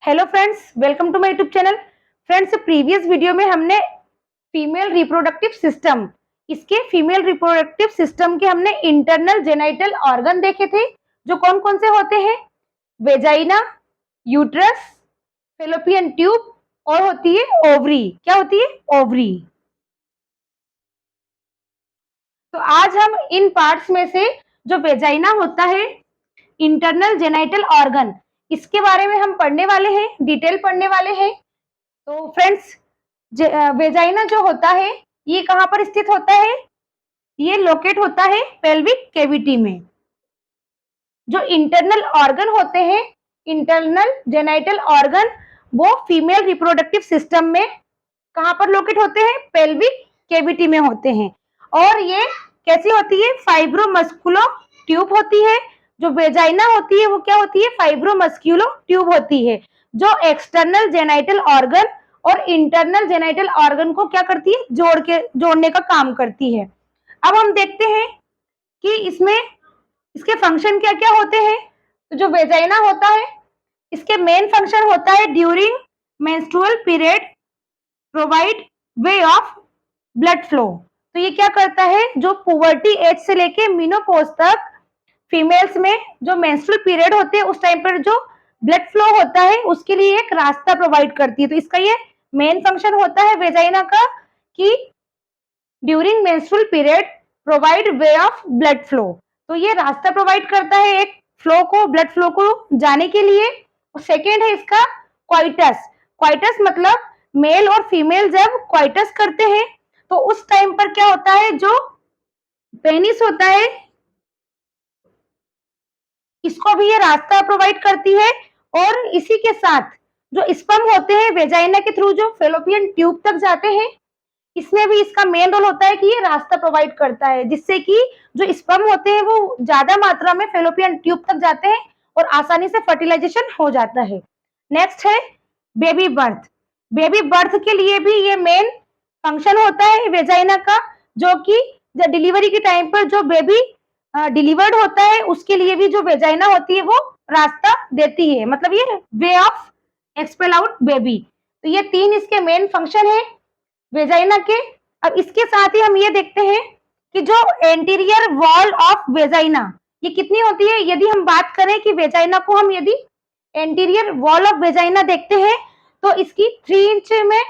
Hello friends, welcome to my YouTube channel. Friends, previous video में हमने female reproductive system, इसके female reproductive system के हमने internal genital organ देखे थे, जो कौन कौन से होते हैं। वेजाइना, यूट्रस, फेलोपियन ट्यूब और होती है ओवरी। क्या होती है? ओवरी। तो आज हम इन पार्ट्स में से जो वेजाइना होता है, इंटरनल जेनिटल ऑर्गन, इसके बारे में हम पढ़ने वाले हैं, डिटेल पढ़ने वाले हैं। तो फ्रेंड्स, वेजाइना जो होता है ये कहाँ पर स्थित होता है? ये लोकेट होता है पेल्विक कैविटी में। जो इंटरनल ऑर्गन होते हैं, इंटरनल जेनिटल ऑर्गन, वो फीमेल रिप्रोडक्टिव सिस्टम में कहाँ पर लोकेट होते हैं? पेल्विक कैविटी में होते हैं। और ये कैसी होती है? फाइब्रोमस्कुलो ट्यूब होती है। जो वेजाइना होती है वो क्या होती है? फाइब्रोमस्कुलो ट्यूब होती है, जो एक्सटर्नल जेनिटल ऑर्गन और इंटरनल जेनिटल ऑर्गन को क्या करती है? जोड़ने का काम करती है। अब हम देखते हैं कि इसमें इसके फंक्शन क्या क्या होते हैं। तो जो वेजाइना होता है, इसके मेन फंक्शन होता है during menstrual period provide way of blood flow. तो ये क्या करता है? जो पुबर्टी एज से लेके मेनोपॉज तक फीमेल्स में जो मेंस्ट्रुअल पीरियड होते हैं उस टाइम पर जो ब्लड फ्लो होता है उसके लिए एक रास्ता प्रोवाइड करती है। तो इसका ये मेन फंक्शन होता है वेजाइना का कि during menstrual period provide way of blood flow. तो ये रास्ता प्रोवाइड करता है एक फ्लो को, ब्लड फ्लो को जाने के लिए। सेकेंड है इसका क्वाइटस। क्वाइटस मतलब मेल और फीमेल जब क्वाइटस करते हैं तो उस टाइम पर क्या होता है? जो पेनिस होता है इसको भी ये रास्ता प्रोवाइड करती है। और इसी के साथ जो स्पर्म होते हैं वेजाइना के थ्रू जो फेलोपियन ट्यूब तक जाते हैं, इसमें भी इसका मेन रोल होता है कि ये रास्ता प्रोवाइड करता है, जिससे कि जो स्पर्म होते हैं वो ज्यादा मात्रा में फेलोपियन ट्यूब तक जाते हैं और आसानी से फर्टिलाइजेशन हो जाता है। नेक्स्ट है बेबी बर्थ। बेबी बर्थ के लिए भी ये मेन फंक्शन होता है वेजाइना का, जो कि डिलीवरी के टाइम पर जो बेबी डिलीवर्ड होता है उसके लिए भी जो वेजाइना होती है वो रास्ता देती है, मतलब ये way of expel out baby. तो ये तीन इसके मेन फंक्शन है वेजाइना के। अब इसके साथ ही हम ये देखते हैं कि जो एंटीरियर वॉल ऑफ वेजाइना ये कितनी होती है। यदि हम बात करें कि वेजाइना को हम यदि एंटीरियर वॉल ऑफ वेजाइना देखते हैं तो इसकी 3 इंच में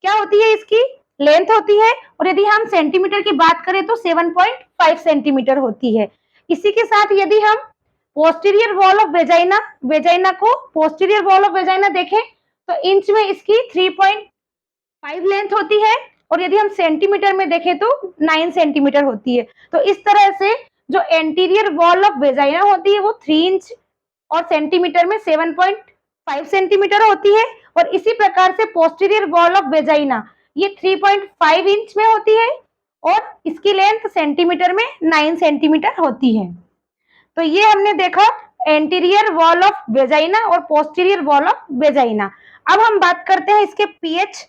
क्या होती है? इसकी लेंथ होती है। और यदि हम सेंटीमीटर की बात करें तो 7.5 सेंटीमीटर होती है। इसी के साथ यदि हम posterior wall of vagina vagina को पोस्टीरियर वॉल ऑफ वेजाइना देखें तो इंच में इसकी 3.5 लेंथ होती है। और यदि हम सेंटीमीटर में देखें तो 9 सेंटीमीटर होती है। तो इस तरह से जो एंटीरियर वॉल ऑफ वेजाइना होती है वो 3 इंच और सेंटीमीटर में 7.5 सेंटीमीटर होती है। और इसी प्रकार से पोस्टीरियर वॉल ऑफ वेजाइना ये 3.5 इंच में होती है और इसकी लेंथ सेंटीमीटर में 9 सेंटीमीटर होती है। तो ये हमने देखा एंटीरियर वॉल ऑफ वेजाइना और पोस्टीरियर वॉल ऑफ वेजाइना। अब हम बात करते हैं इसके पीएच।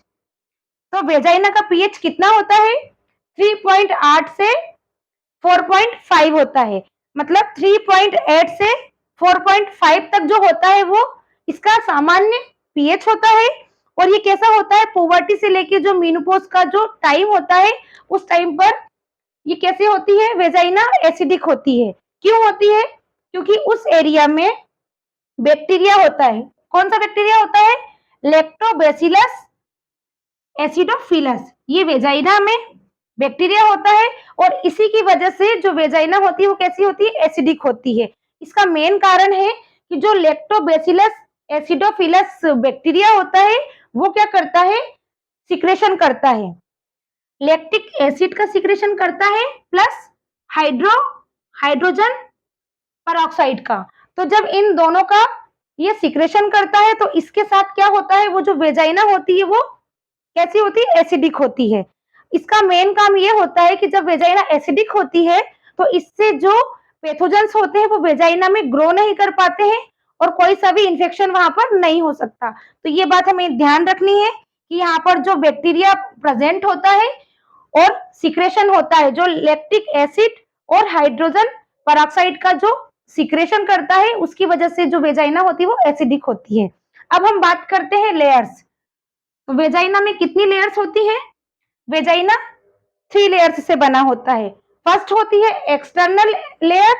तो वेजाइना का पीएच कितना होता है? 3.8 से 4.5 होता है। मतलब 3.8 से 4.5 तक जो होता है वो इसका सामान्य पीएच होता है। और ये कैसा होता है? पुबर्टी से लेके जो मेनोपॉज का जो टाइम होता है उस टाइम पर ये कैसे होती है? वेजाइना एसिडिक होती है। क्यों होती है? क्योंकि उस एरिया में बैक्टीरिया होता है। कौन सा बैक्टीरिया होता है? Lactobacillus acidophilus. ये वेजाइना में बैक्टीरिया होता है और इसी की वजह से जो वेजाइना होती है वो कैसी होती है? एसिडिक होती है। इसका मेन कारण है कि जो लैक्टोबैसिलस एसिडोफिलस बैक्टीरिया होता है वो क्या करता है? सिक्रेशन करता है, लैक्टिक एसिड का सिक्रेशन करता है प्लस हाइड्रोजन परऑक्साइड का। तो जब इन दोनों का ये सिक्रेशन करता है तो इसके साथ क्या होता है? वो जो वेजाइना होती है वो कैसी होती है? एसिडिक होती है। इसका मेन काम ये होता है कि जब वेजाइना एसिडिक होती है तो इससे जो पैथोजेंस होते हैं वो वेजाइना में ग्रो नहीं कर पाते हैं और कोई सा भी इंफेक्शन वहां पर नहीं हो सकता। तो ये बात हमें ध्यान रखनी है कि यहाँ पर जो बैक्टीरिया प्रेजेंट होता है और सिक्रेशन होता है, जो लैक्टिक एसिड और हाइड्रोजन परऑक्साइड का जो सिक्रेशन करता है उसकी वजह से जो वेजाइना होती है वो एसिडिक होती है। अब हम बात करते हैं लेयर्स। वेजाइना में कितनी लेयर्स होती है? वेजाइना 3 लेयर्स से बना होता है। फर्स्ट होती है एक्सटर्नल लेयर,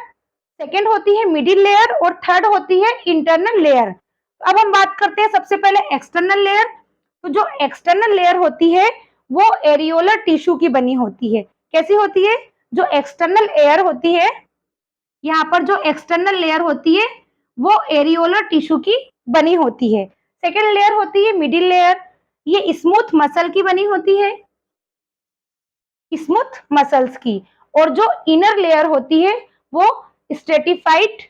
सेकेंड होती है मिडिल लेयर और थर्ड होती है इंटरनल लेयर। अब हम बात करते हैं सबसे पहले एक्सटर्नल लेयर। तो जो एक्सटर्नल लेयर होती है वो एरियोलर टिश्यू की बनी होती है। कैसी होती है? जो एक्सटर्नल एयर होती है, यहाँ पर जो एक्सटर्नल लेयर होती है वो एरियोलर टिश्यू की बनी होती है। सेकेंड लेयर होती है मिडिल लेयर, ये स्मूथ मसल की बनी होती है, स्मूथ मसल्स की। और जो इनर लेयर होती है वो स्ट्रेटिफाइड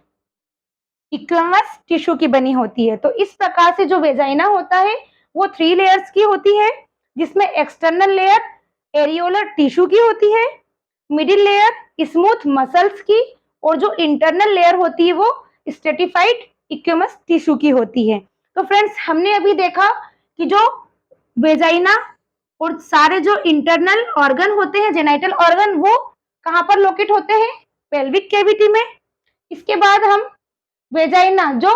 इक्वमस टिश्यू की बनी होती है। तो इस प्रकार से जो वेजाइना होता है वो 3 लेयर्स की होती है, जिसमें एक्सटर्नल लेयर एरियोलर टिश्यू की होती है, मिडिल लेयर स्मूथ मसल्स की, और जो इंटरनल लेयर होती है वो स्ट्रेटिफाइड इक्वमस टिश्यू की होती है। तो फ्रेंड्स, हमने अभी देखा कि जो वेजाइना और सारे जो इंटरनल ऑर्गन होते हैं, जेनाइटल ऑर्गन, वो कहाँ पर लोकेट होते हैं? पेल्विक कैविटी में। इसके बाद हम वेजाइना जो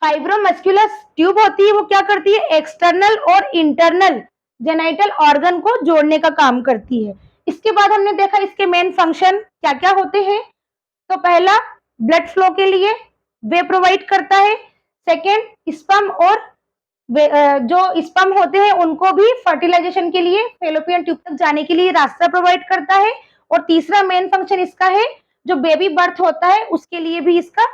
फाइब्रोमस्कुलर ट्यूब होती है वो क्या करती है? एक्सटर्नल और इंटरनल जेनाइटल ऑर्गन को जोड़ने का काम करती है। इसके बाद हमने देखा इसके मेन फंक्शन क्या क्या होते हैं। तो पहला, ब्लड फ्लो के लिए वे प्रोवाइड करता है। सेकेंड, स्पर्म और जो स्पर्म होते हैं उनको भी फर्टिलाइजेशन के लिए फेलोपियन ट्यूब तक जाने के लिए रास्ता प्रोवाइड करता है। और तीसरा मेन फंक्शन इसका है, जो बेबी बर्थ होता है उसके लिए भी इसका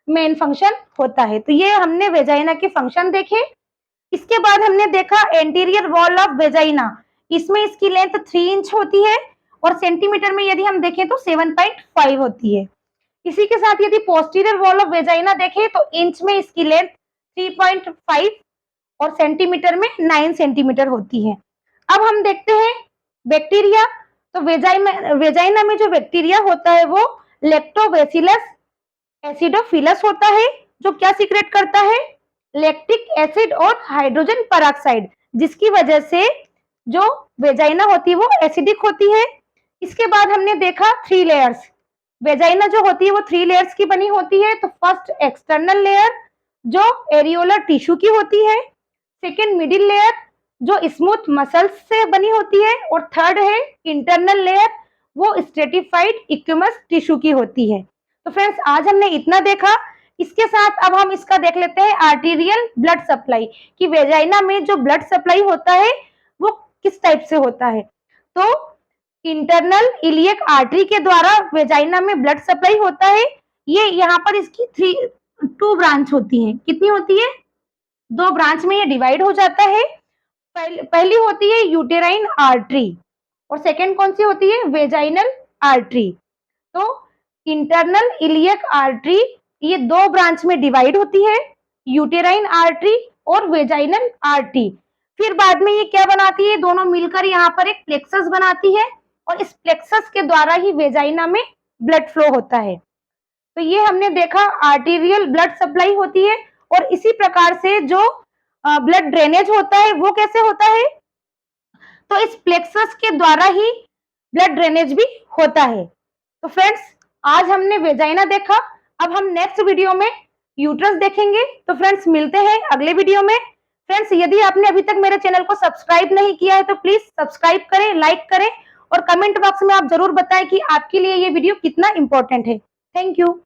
मेन फंक्शन होता है। तो ये हमने वेजाइना के फंक्शन देखे। इसके बाद हमने देखा एंटीरियर वॉल ऑफ वेजाइना। इसमें इसकी लेंथ 3 इंच होती है और सेंटीमीटर में यदि हम देखें तो 7.5 होती है। इसी के साथ यदि पोस्टीरियर वॉल ऑफ वेजाइना देखें तो इंच में इसकी लेंथ 3.5 और सेंटीमीटर में 9 सेंटीमीटर होती है। अब हम देखते हैं बैक्टीरिया। तो वेजाइना में जो बैक्टीरिया होता है वो लैक्टोबैसिलस एसिडोफिलस होता है, जो क्या सीक्रेट करता है? लैक्टिक एसिड और हाइड्रोजन पेरोक्साइड, जिसकी वजह से जो वेजाइना होती है वो एसिडिक होती है। इसके बाद हमने देखा 3 लेयर्स। वेजाइना जो होती है वो 3 लेयर्स की बनी होती है। तो फर्स्ट एक्सटर्नल लेयर जो एरियोलर टिश्यू की होती है, सेकेंड मिडिल लेयर जो स्मूथ मसल्स से बनी होती है, और थर्ड है इंटरनल लेयर, वो स्ट्रेटिफाइड इक्वमस टिश्यू की होती है। तो फ्रेंड्स, आज हमने इतना देखा। इसके साथ अब हम इसका देख लेते हैं आर्टीरियल ब्लड सप्लाई, कि वेजाइना में जो ब्लड सप्लाई होता है वो किस टाइप से होता है। तो इंटरनल इलियक आर्टरी के द्वारा वेजाइना में ब्लड सप्लाई होता है। ये यहाँ पर इसकी 2 ब्रांच होती हैं। कितनी होती है? 2 ब्रांच में ये डिवाइड हो जाता है। पहली होती है यूटेराइन आर्टरी और सेकेंड कौन सी होती है? Vaginal artery. तो इंटरनल इलियक आर्टरी ये 2 ब्रांच में डिवाइड होती है, यूटेराइन आर्टरी और वेजाइनल आर्टरी। फिर बाद में ये क्या बनाती है? दोनों मिलकर यहाँ पर एक प्लेक्सस बनाती है और इस प्लेक्सस के द्वारा ही वेजाइना में ब्लड फ्लो होता है। तो ये हमने देखा आर्टीरियल ब्लड सप्लाई होती है। और इसी प्रकार से जो ब्लड ड्रेनेज होता है वो कैसे होता है? तो इस प्लेक्सस के द्वारा ही ब्लड ड्रेनेज भी होता है। तो फ्रेंड्स, आज हमने वेजाइना देखा। अब हम नेक्स्ट वीडियो में यूट्रस देखेंगे। तो फ्रेंड्स, मिलते हैं अगले वीडियो में। फ्रेंड्स, यदि आपने अभी तक मेरे चैनल को सब्सक्राइब नहीं किया है तो प्लीज सब्सक्राइब करें, लाइक करें और कमेंट बॉक्स में आप जरूर बताएं कि आपके लिए ये वीडियो कितना इंपॉर्टेंट है। Thank you.